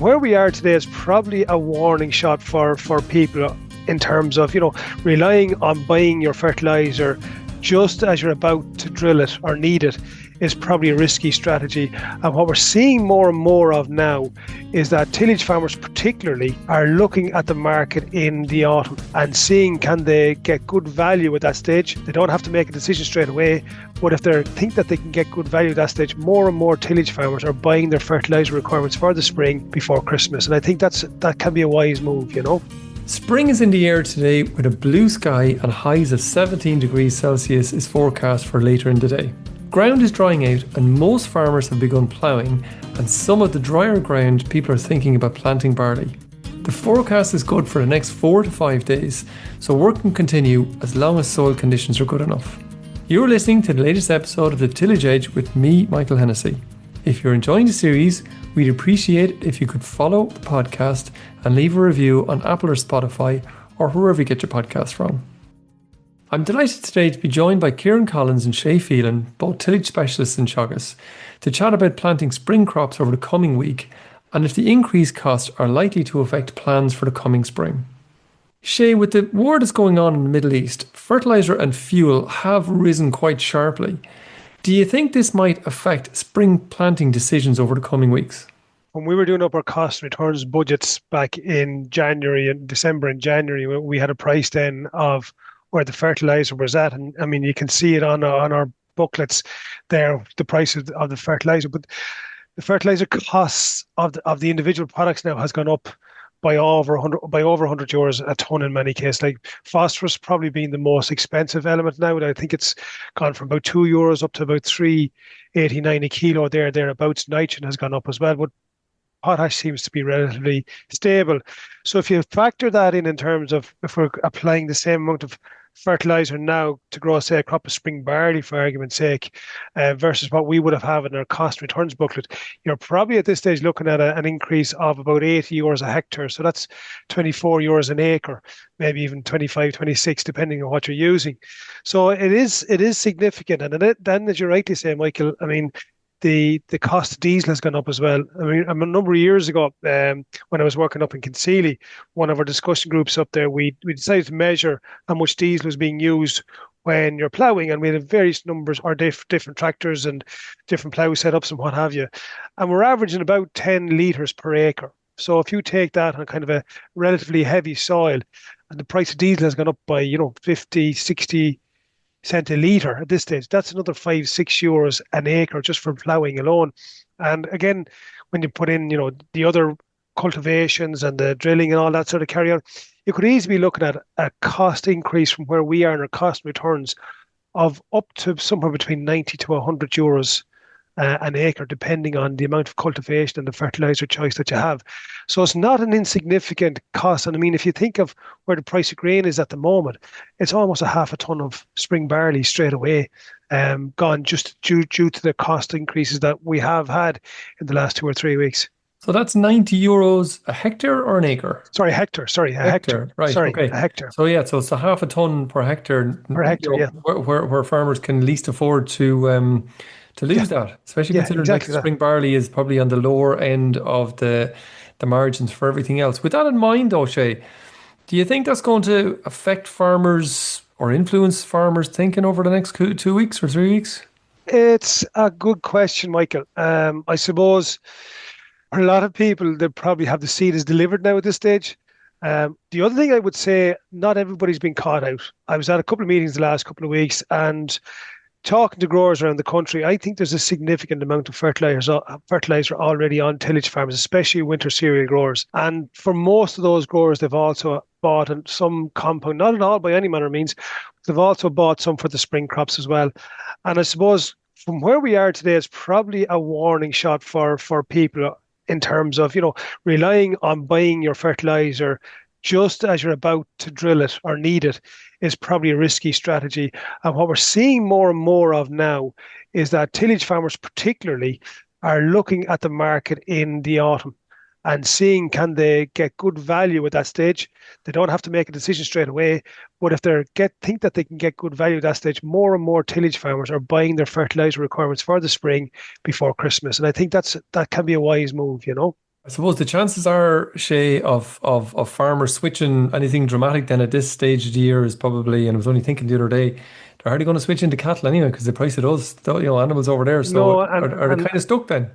where we are today is probably a warning shot for people in terms of, relying on buying your fertilizer just as you're about to drill it or need it is probably a risky strategy. And what we're seeing more and more of now is that tillage farmers particularly are looking at the market in the autumn and seeing can they get good value at that stage. They don't have to make a decision straight away, but if they think that they can get good value at that stage, more and more tillage farmers are buying their fertilizer requirements for the spring before Christmas. And I think that can be a wise move, Spring is in the air today with a blue sky and highs of 17 degrees Celsius is forecast for later in the day. Ground is drying out and most farmers have begun ploughing, and some of the drier ground people are thinking about planting barley. The forecast is good for the next 4 to 5 days, so work can continue as long as soil conditions are good enough. You're listening to the latest episode of the Tillage Edge with me, Michael Hennessy. If you're enjoying the series, we'd appreciate it if you could follow the podcast and leave a review on Apple or Spotify or wherever you get your podcast from. I'm delighted today to be joined by Ciaran and Shay, Phelan, both tillage specialists in Teagasc, to chat about planting spring crops over the coming week and if the increased costs are likely to affect plans for the coming spring. Shay, with the war that's going on in the Middle East, fertilizer and fuel have risen quite sharply. Do you think this might affect spring planting decisions over the coming weeks? When we were doing up our cost returns budgets back in December and January, we had a price then of where the fertilizer was at. And I mean, you can see it on our booklets there, the price of the fertilizer. But the fertilizer costs of the individual products now has gone up by over 100 euros a ton in many cases. Like phosphorus probably being the most expensive element now. I think it's gone from about €2 up to about $3.89 a kilo thereabouts. Nitrogen has gone up as well, but potash seems to be relatively stable. So if you factor that in terms of if we're applying the same amount of fertilizer now to grow, say, a crop of spring barley, for argument's sake, versus what we would have had in our cost returns booklet, you're probably at this stage looking at an increase of about €80 a hectare. So that's €24 an acre, maybe even 25, 26, depending on what you're using. So it is significant. And then, as you rightly say, Michael, I mean, the cost of diesel has gone up as well. I mean, a number of years ago, when I was working up in Kinsey, one of our discussion groups up there, we decided to measure how much diesel was being used when you're ploughing, and we had various numbers or different tractors and different plough setups and what have you. And we're averaging about 10 litres per acre. So if you take that on kind of a relatively heavy soil, and the price of diesel has gone up by, 50, 60 cent a litre at this stage, that's another €5-6 an acre just for ploughing alone. And again, when you put in, the other cultivations and the drilling and all that sort of carry on, you could easily be looking at a cost increase from where we are in our cost returns of up to somewhere between 90 to €100 an acre, depending on the amount of cultivation and the fertilizer choice that you have. So it's not an insignificant cost. And I mean, if you think of where the price of grain is at the moment, it's almost a half a ton of spring barley straight away gone just due to the cost increases that we have had in the last 2 or 3 weeks. So that's €90 a hectare or an acre? Sorry, a hectare. Right. Sorry, okay. A hectare. So yeah, so it's a half a ton per hectare. Yeah. Where farmers can least afford to lose that, especially considering exactly spring barley is probably on the lower end of the margins for everything else. With that in mind, though, Shay, do you think that's going to affect farmers or influence farmers thinking over the next 2 weeks or 3 weeks? It's a good question, Michael. I suppose for a lot of people, they probably have the seed as delivered now at this stage. The other thing I would say, not everybody's been caught out. I was at a couple of meetings the last couple of weeks, and talking to growers around the country, I think there's a significant amount of fertilizer already on tillage farms, especially winter cereal growers. And for most of those growers, they've also bought some compound, not at all by any manner of means, they've also bought some for the spring crops as well. And I suppose from where we are today, it's probably a warning shot for people in terms of, relying on buying your fertilizer just as you're about to drill it or need it is probably a risky strategy. And what we're seeing more and more of now is that tillage farmers particularly are looking at the market in the autumn and seeing can they get good value at that stage. They don't have to make a decision straight away, but if they think that they can get good value at that stage, more and more tillage farmers are buying their fertilizer requirements for the spring before Christmas. And I think that can be a wise move, I suppose the chances are, Shay, of farmers switching anything dramatic then at this stage of the year is probably, and I was only thinking the other day, they're hardly going to switch into cattle anyway because the price of those, animals over there. So No, are they and kind of stuck then?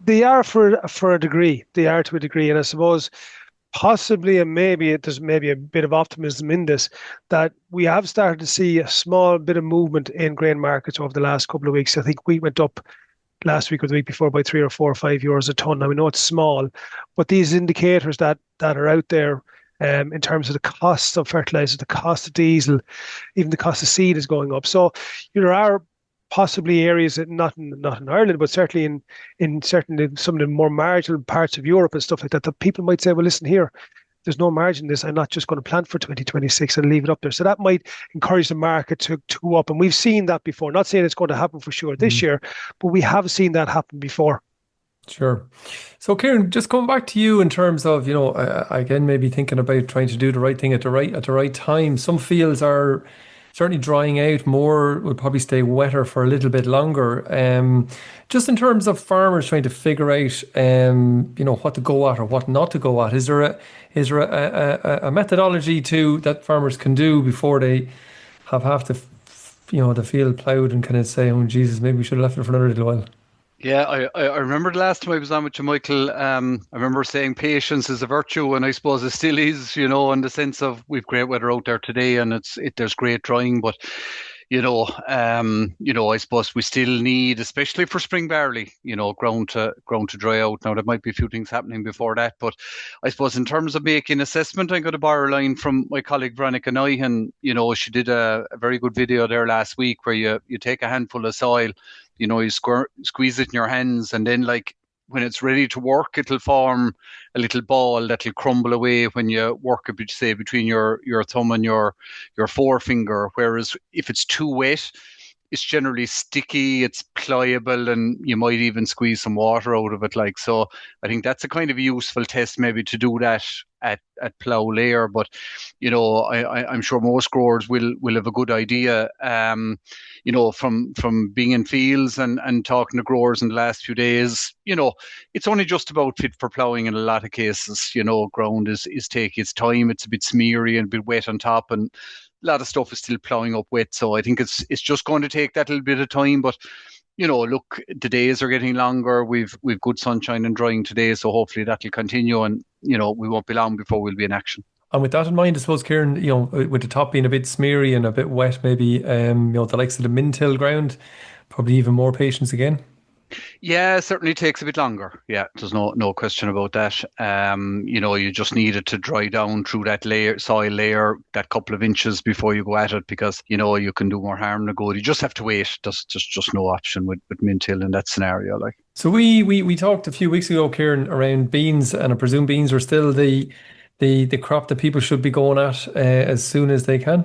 they are for a degree. They are to a degree, and I suppose possibly, and maybe there's maybe a bit of optimism in this, that we have started to see a small bit of movement in grain markets over the last couple of weeks. I think wheat went up last week or the week before by 3 or 4 or 5 euros a ton. Now we know it's small, but these indicators that are out there in terms of the cost of fertilizer, the cost of diesel, even the cost of seed is going up. So there are possibly areas that not in Ireland, but certainly in certainly some of the more marginal parts of Europe and stuff like that, that people might say, well, listen here, there's no margin in this. I'm not just going to plant for 2026 and leave it up there. So that might encourage the market to go up. And we've seen that before. Not saying it's going to happen for sure this Mm, year, but we have seen that happen before. sure. So, Kieran, just coming back to you in terms of, again, maybe thinking about trying to do the right thing at the right time. Some fields are certainly drying out more, will probably stay wetter for a little bit longer. Just in terms of farmers trying to figure out, what to go at or what not to go at, is there a methodology to that farmers can do before they have half the field ploughed and kind of say, oh, Jesus, maybe we should have left it for another little while. Yeah, I remember the last time I was on with you, Michael. I remember saying patience is a virtue, and I suppose it still is, in the sense of we've great weather out there today, and there's great drying, but I suppose we still need, especially for spring barley, ground to dry out. Now there might be a few things happening before that, but I suppose in terms of making assessment, I got a borrow line from my colleague Veronica Nyhan. She did a very good video there last week where you take a handful of soil, you squeeze it in your hands, and then like when it's ready to work, it'll form a little ball that'll crumble away when you work it, say, between your thumb and your forefinger. Whereas if it's too wet, it's generally sticky, it's pliable, and you might even squeeze some water out of it. Like so, I think that's a kind of a useful test maybe to do that at plough layer. But I'm sure most growers will have a good idea. From being in fields and talking to growers in the last few days, it's only just about fit for ploughing in a lot of cases. Ground is taking its time. It's a bit smeary and a bit wet on top, and a lot of stuff is still ploughing up wet. So I think it's just going to take that little bit of time. But look, the days are getting longer. We've good sunshine and drying today, so hopefully that'll continue, and we won't be long before we'll be in action. And with that in mind, I suppose, Kieran, with the top being a bit smeary and a bit wet, maybe, the likes of the min-till ground, probably even more patience again. Yeah, it certainly takes a bit longer. Yeah, there's no question about that. You just need it to dry down through that soil layer, that couple of inches before you go at it, because you can do more harm than good. You just have to wait. There's just no option with min-till in that scenario. Like, So we talked a few weeks ago, Kieran, around beans, and I presume beans are still the crop that people should be going at as soon as they can.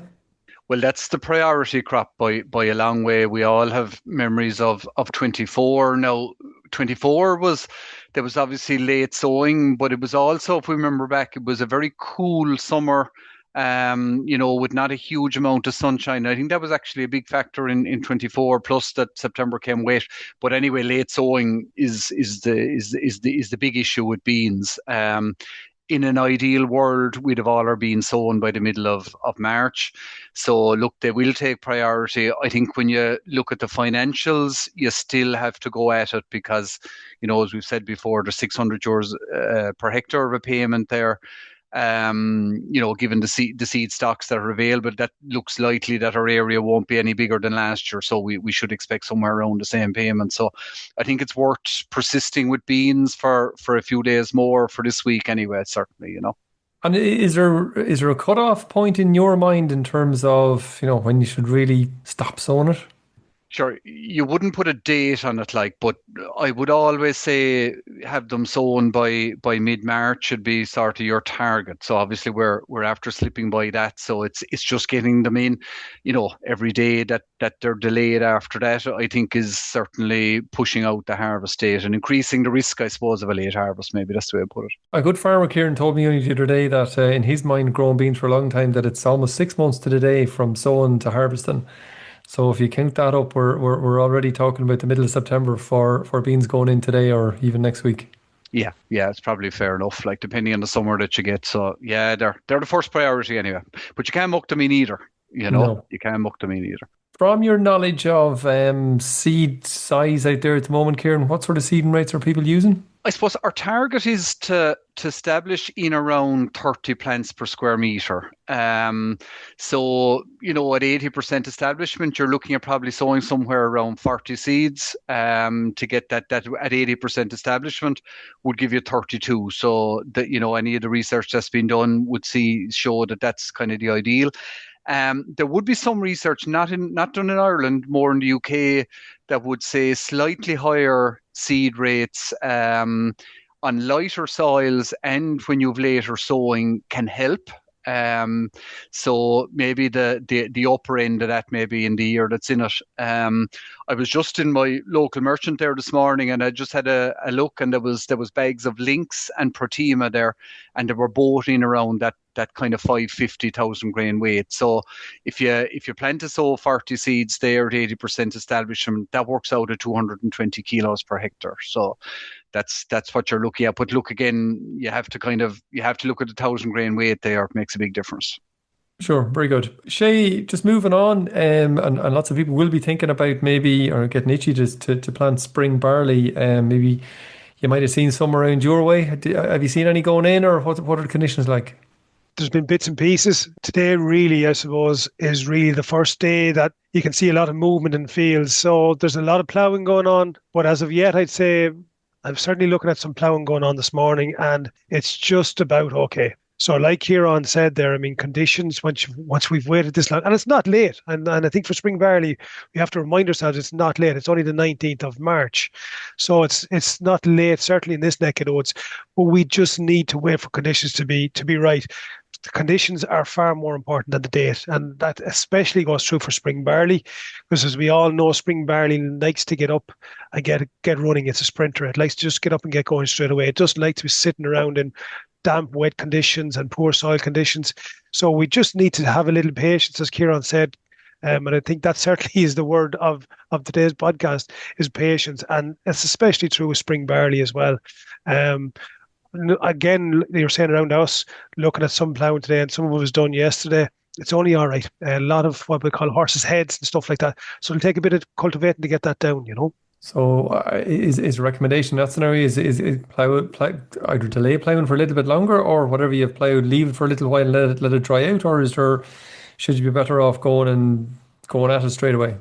well, that's the priority crop by a long way. We all have memories of 24. Now, 24 there was obviously late sowing, but it was also, if we remember back, it was a very cool summer. With not a huge amount of sunshine. I think that was actually a big factor in 24. Plus that September came wet. But anyway, late sowing is the big issue with beans. In an ideal world, we'd have all our beans sown by the middle of March. So look, they will take priority. I think when you look at the financials, you still have to go at it because, as we've said before, there's 600 euros per hectare of a payment there. Given the seed stocks that are available, that looks likely that our area won't be any bigger than last year. So we should expect somewhere around the same payment. So I think it's worth persisting with beans for a few days more for this week anyway, certainly. And is there a cutoff point in your mind in terms of, when you should really stop sowing it? Sure, you wouldn't put a date on it, but I would always say have them sown by mid-March should be sort of your target. So obviously we're after slipping by that, so it's just getting them in, every day that they're delayed after that, I think is certainly pushing out the harvest date and increasing the risk, I suppose, of a late harvest. Maybe that's the way to put it. A good farmer, Kieran, told me only the other day that in his mind, growing beans for a long time, that it's almost 6 months to the day from sowing to harvesting. So if you count that up, we're already talking about the middle of September for beans going in today or even next week. Yeah, it's probably fair enough. Like depending on the summer that you get. So yeah, they're the first priority anyway. But you can't muck them in either. No. You can't muck them in either. From your knowledge of seed size out there at the moment, Ciaran, what sort of seeding rates are people using? I suppose our target is to establish in around 30 plants per square meter. So at 80% establishment, you're looking at probably sowing somewhere around 40 seeds. To get that at 80% establishment would give you 32. So that any of the research that's been done would show that that's kind of the ideal. There would be some research not done in Ireland, more in the UK, that would say slightly higher seed rates on lighter soils and when you've later sowing can help. So maybe the upper end of that maybe in the year that's in it. I was just in my local merchant there this morning and I just had a look and there was bags of Lynx and Protima there and they were both in around that kind of 550,000 grain weight. So if you plan to sow 40 seeds there at 80% establishment, that works out at 220 kilos per hectare. So that's what you're looking at. But look again, you have to look at the 1,000 grain weight there. It makes a big difference. Sure, very good. Shay, just moving on, and lots of people will be thinking about maybe or getting itchy to plant spring barley. Maybe you might have seen some around your way. Have you seen any going in, or what are the conditions like? There's been bits and pieces. Today, really, I suppose, is really the first day that you can see a lot of movement in fields. So there's a lot of ploughing going on. But as of yet, I'd say I'm certainly looking at some ploughing going on this morning, and it's just about okay. So like Ciaran said there, I mean, conditions, once we've waited this long, and it's not late. And I think for spring barley, we have to remind ourselves it's not late. It's only the 19th of March. So it's not late, certainly in this neck of the woods. But we just need to wait for conditions to be right. The conditions are far more important than the date, and that especially goes true for spring barley, because as we all know, spring barley likes to get up and get running. It's a sprinter. It likes to just get up and get going straight away. It doesn't like to be sitting around in damp, wet conditions and poor soil conditions. So we just need to have a little patience, as Ciaran said. And I think that certainly is the word of today's podcast, is patience. And it's especially true with spring barley as well. Again, you're saying around us, looking at some ploughing today, and some of it was done yesterday. It's only all right. A lot of what we call horses' heads and stuff like that. So it'll take a bit of cultivating to get that down, So is a recommendation in that scenario is plough either delay ploughing for a little bit longer, or whatever you've ploughed, leave it for a little while and let it dry out, or should you be better off going at it straight away?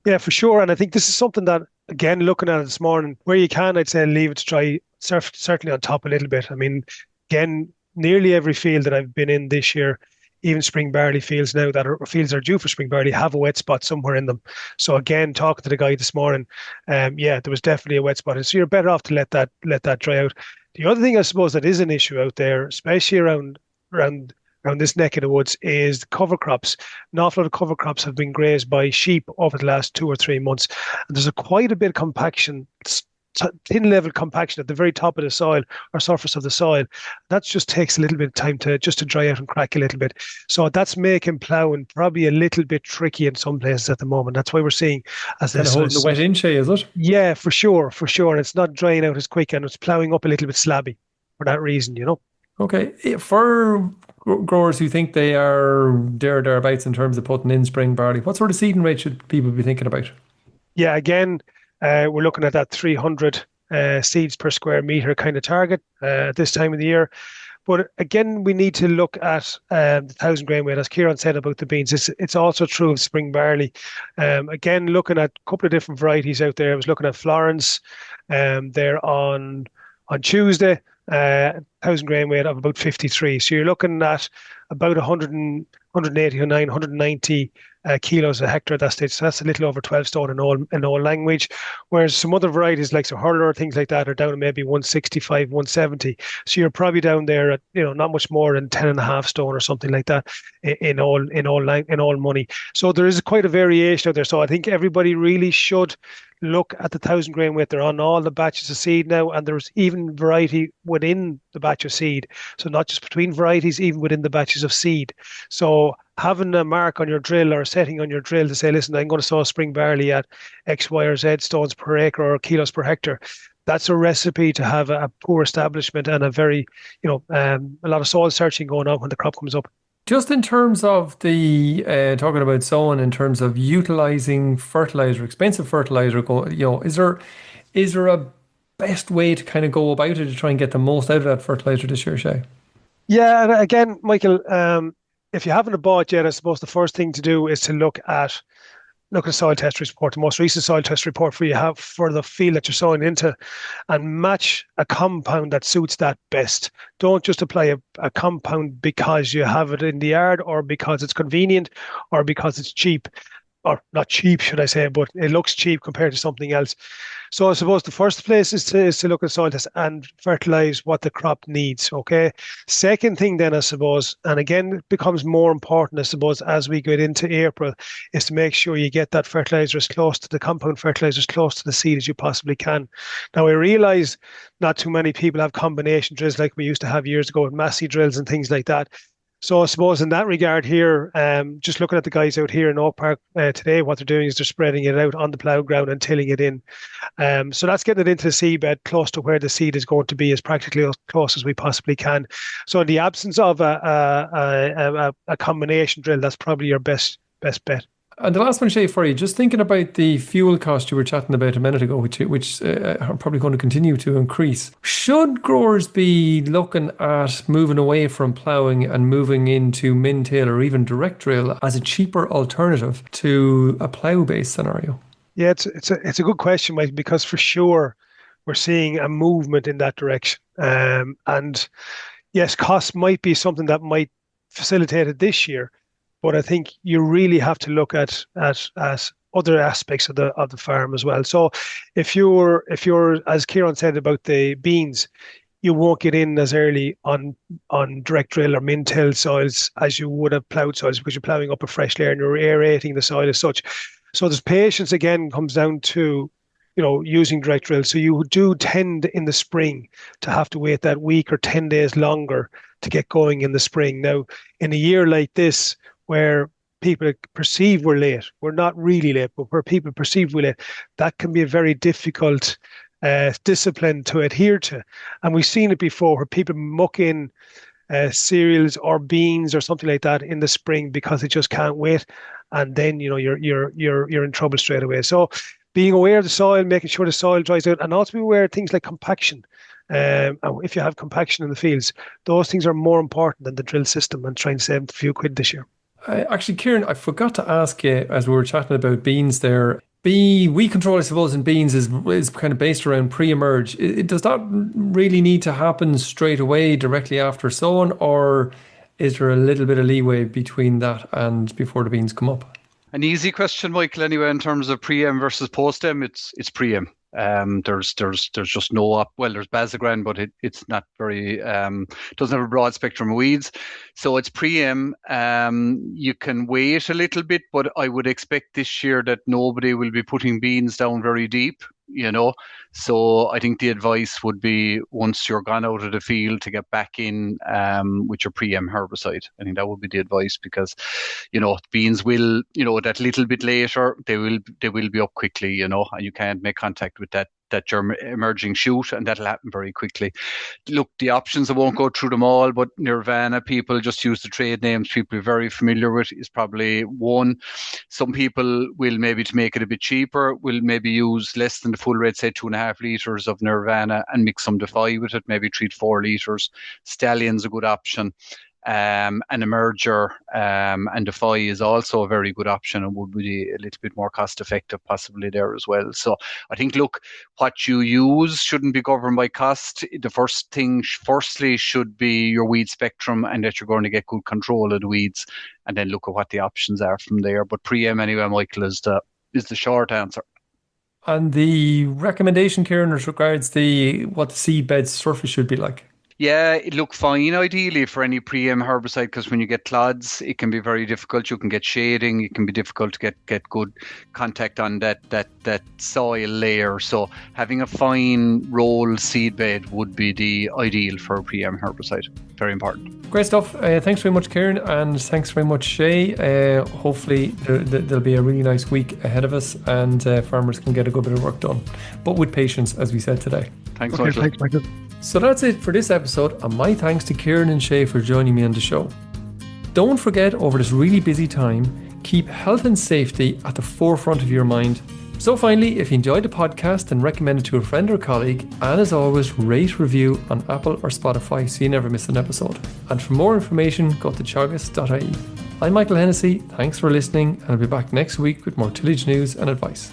Yeah, for sure. And I think this is something that, again, looking at it this morning, where you can, I'd say leave it to dry, certainly on top a little bit. I mean, again, nearly every field that I've been in this year, even spring barley fields now fields are due for spring barley, have a wet spot somewhere in them. So again, talking to the guy this morning, yeah, there was definitely a wet spot. And so you're better off to let that dry out. The other thing I suppose that is an issue out there, especially around this neck of the woods, is the cover crops. An awful lot of cover crops have been grazed by sheep over the last 2 or 3 months. And there's quite a bit of compaction, thin level compaction at the very top of the soil or surface of the soil. That just takes a little bit of time to dry out and crack a little bit. So that's making ploughing probably a little bit tricky in some places at the moment. That's why we're seeing as this holding the wet in, Shay, is it? Yeah, for sure. And it's not drying out as quick, and it's ploughing up a little bit slabby for that reason, Okay. For growers who think they are thereabouts in terms of putting in spring barley, what sort of seeding rate should people be thinking about? Yeah, again, we're looking at that 300 seeds per square meter kind of target at this time of the year. But again, we need to look at the 1,000 grain weight, as Ciaran said about the beans. It's also true of spring barley. Again, looking at a couple of different varieties out there. I was looking at Florence there on Tuesday. 1,000 grain weight of about 53. So you're looking at about 190 kilos a hectare at that stage. So that's a little over 12 stone in all language. Whereas some other varieties like some hurler or things like that are down to maybe 165, 170. So you're probably down there at not much more than 10 and a half stone or something like that in all money. So there is quite a variation out there. So I think everybody really should look at the 1,000 grain weight. They're on all the batches of seed now, and there's even variety within the batch of seed. So not just between varieties, even within the batches of seed. So having a mark on your drill or a setting on your drill to say, listen, I'm going to sow spring barley at X, Y, or Z stones per acre or kilos per hectare, that's a recipe to have a poor establishment and a very, a lot of soil searching going on when the crop comes up. Just in terms of the talking about sowing, in terms of utilizing fertilizer, expensive fertilizer, is there a best way to kind of go about it to try and get the most out of that fertilizer this year, Shay? Yeah, and again, Michael, if you haven't bought yet, I suppose the first thing to do is to look at soil test report, the most recent soil test report for you have for the field that you're sowing into, and match a compound that suits that best. Don't just apply a compound because you have it in the yard or because it's convenient or because it's cheap. Or not cheap, should I say, but it looks cheap compared to something else. So I suppose the first place is to look at soil test and fertilize what the crop needs. Okay. Second thing then, I suppose, and again, it becomes more important, I suppose, as we get into April, is to make sure you get that fertilizer as close to the compound fertilizer as close to the seed as you possibly can. Now I realize not too many people have combination drills like we used to have years ago with massey drills and things like that. So I suppose in that regard here, just looking at the guys out here in Oak Park today, what they're doing is they're spreading it out on the plough ground and tilling it in. So that's getting it into the seedbed close to where the seed is going to be as practically as close as we possibly can. So in the absence of a combination drill, that's probably your best bet. And the last one, Shay, for you, just thinking about the fuel cost you were chatting about a minute ago, which are probably going to continue to increase. Should growers be looking at moving away from ploughing and moving into min-till or even direct drill as a cheaper alternative to a plough-based scenario? Yeah, it's a good question, Mike, because for sure we're seeing a movement in that direction. And yes, cost might be something that might facilitate it this year. But I think you really have to look at other aspects of the farm as well. So if you're as Ciaran said about the beans, you won't get in as early on direct drill or min-till soils as you would have ploughed soils because you're ploughing up a fresh layer and you're aerating the soil as such. So there's patience again comes down to using direct drill. So you do tend in the spring to have to wait that week or 10 days longer to get going in the spring. Now, in a year like this, where people perceive we're late, we're not really late, but where people perceive we're late, that can be a very difficult discipline to adhere to. And we've seen it before where people muck in cereals or beans or something like that in the spring because they just can't wait, and then you're in trouble straight away. So being aware of the soil, making sure the soil dries out, and also be aware of things like compaction. If you have compaction in the fields, those things are more important than the drill system and trying to save a few quid this year. Actually, Ciaran, I forgot to ask you as we were chatting about beans there. Weed control, I suppose, in beans is kind of based around pre-emerge. Does that really need to happen straight away, directly after sowing, or is there a little bit of leeway between that and before the beans come up? An easy question, Michael, anyway, in terms of pre-em versus post-em, it's pre-em. There's just there's Basagran, but it's not very doesn't have a broad spectrum of weeds, so it's pre-em. You can wait a little bit, but I would expect this year that nobody will be putting beans down very deep. So I think the advice would be once you're gone out of the field to get back in with your pre-em herbicide. I think that would be the advice because beans will that little bit later they will be up quickly, and you can't make contact with that emerging shoot, and that'll happen very quickly. Look, the options, I won't go through them all, but Nirvana, people just use the trade names people are very familiar with, is probably one. Some people will, maybe to make it a bit cheaper, will maybe use less than the full rate, say 2.5 litres of Nirvana and mix some Defy with it, maybe 3 to 4 litres. Stallion's a good option. And Emerger and Defy is also a very good option and would be a little bit more cost effective possibly there as well. So I think, look, what you use shouldn't be governed by cost. The first thing, firstly, should be your weed spectrum and that you're going to get good control of the weeds, and then look at what the options are from there. But pre-em anyway, Michael, is the short answer. And the recommendation, Ciaran, as regards what the seedbed surface should be like? Yeah, it look fine ideally for any pre-em herbicide because when you get clods, it can be very difficult. You can get shading. It can be difficult to get good contact on that soil layer. So having a fine roll seed bed would be the ideal for a pre-em herbicide. Very important. Great stuff. Thanks very much, Ciaran, and thanks very much, Shay. Hopefully there'll be a really nice week ahead of us, and farmers can get a good bit of work done, but with patience, as we said today. Thanks, Okay, Michael. thanks, Michael. So that's it for this episode, and my thanks to Ciaran and Shay for joining me on the show. Don't forget, over this really busy time, keep health and safety at the forefront of your mind. So finally, if you enjoyed the podcast, then recommend it to a friend or colleague, and as always, rate, review on Apple or Spotify so you never miss an episode. And for more information, go to teagasc.ie. I'm Michael Hennessy, thanks for listening, and I'll be back next week with more tillage news and advice.